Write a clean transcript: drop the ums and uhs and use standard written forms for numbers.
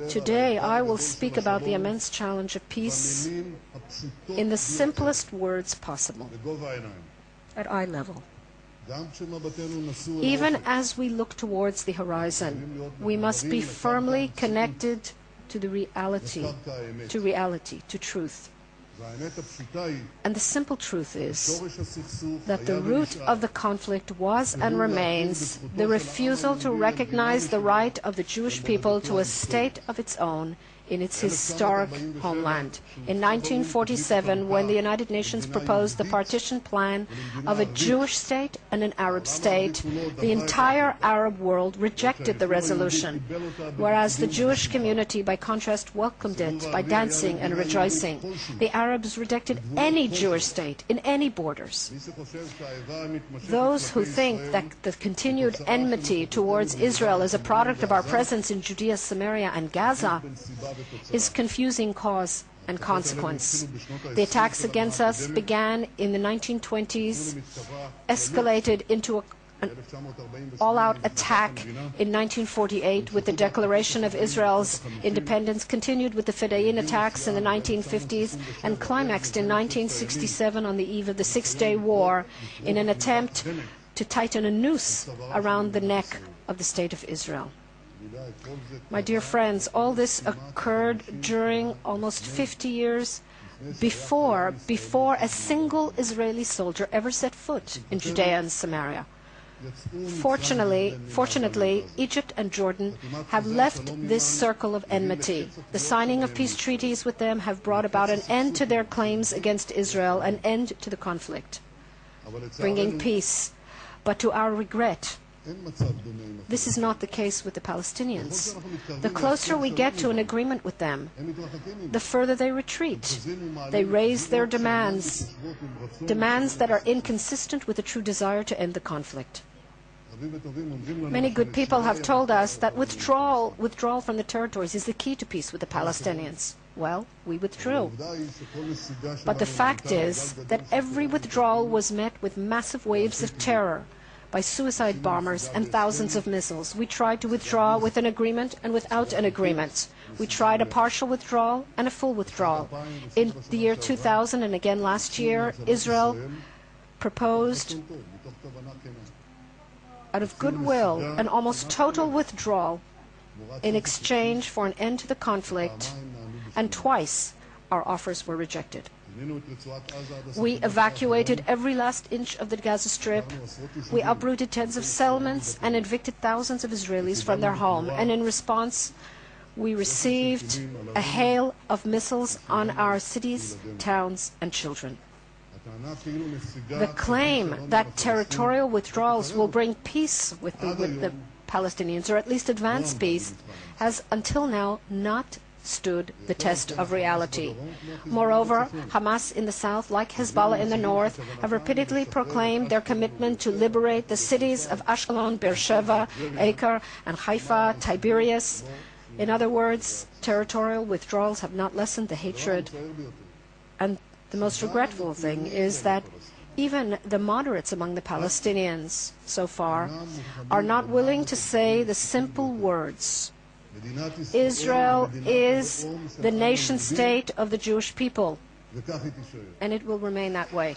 Today, I will speak about the immense challenge of peace in the simplest words possible, at eye level. Even as we look towards the horizon, we must be firmly connected to the reality, to truth. And the simple truth is that the root of the conflict was and remains the refusal to recognize the right of the Jewish people to a state of its own in its historic homeland. In 1947, when the United Nations proposed the partition plan of a Jewish state and an Arab state, the entire Arab world rejected the resolution, whereas the Jewish community, by contrast, welcomed it by dancing and rejoicing. The Arabs rejected any Jewish state in any borders. Those who think that the continued enmity towards Israel is a product of our presence in Judea, Samaria, and Gaza is confusing cause and consequence. The attacks against us began in the 1920s, escalated into an all-out attack in 1948 with the declaration of Israel's independence, continued with the Fedayeen attacks in the 1950s, and climaxed in 1967 on the eve of the Six-Day War in an attempt to tighten a noose around the neck of the State of Israel. My dear friends, all this occurred during almost 50 years before a single Israeli soldier ever set foot in Judea and Samaria. Fortunately, Egypt and Jordan have left this circle of enmity. The signing of peace treaties with them have brought about an end to their claims against Israel, an end to the conflict, bringing peace. But to our regret, this is not the case with the Palestinians. The closer we get to an agreement with them, the further they retreat. They raise their demands that are inconsistent with a true desire to end the conflict. Many good people have told us that withdrawal from the territories is the key to peace with the Palestinians. Well, we withdrew. But the fact is that every withdrawal was met with massive waves of terror, by suicide bombers and thousands of missiles. We tried to withdraw with an agreement and without an agreement. We tried a partial withdrawal and a full withdrawal. In the year 2000 and again last year, Israel proposed, out of goodwill, an almost total withdrawal in exchange for an end to the conflict, and twice our offers were rejected. We evacuated every last inch of the Gaza Strip. We uprooted tens of settlements and evicted thousands of Israelis from their home. And in response, we received a hail of missiles on our cities, towns, and children. The claim that territorial withdrawals will bring peace with the Palestinians, or at least advance peace, has until now not stood the test of reality. Moreover, Hamas in the south, like Hezbollah in the north, have repeatedly proclaimed their commitment to liberate the cities of Ashkelon, Beersheba, Acre, and Haifa, Tiberias. In other words, territorial withdrawals have not lessened the hatred. And the most regretful thing is that even the moderates among the Palestinians, so far, are not willing to say the simple words: Israel is the nation state of the Jewish people, and it will remain that way.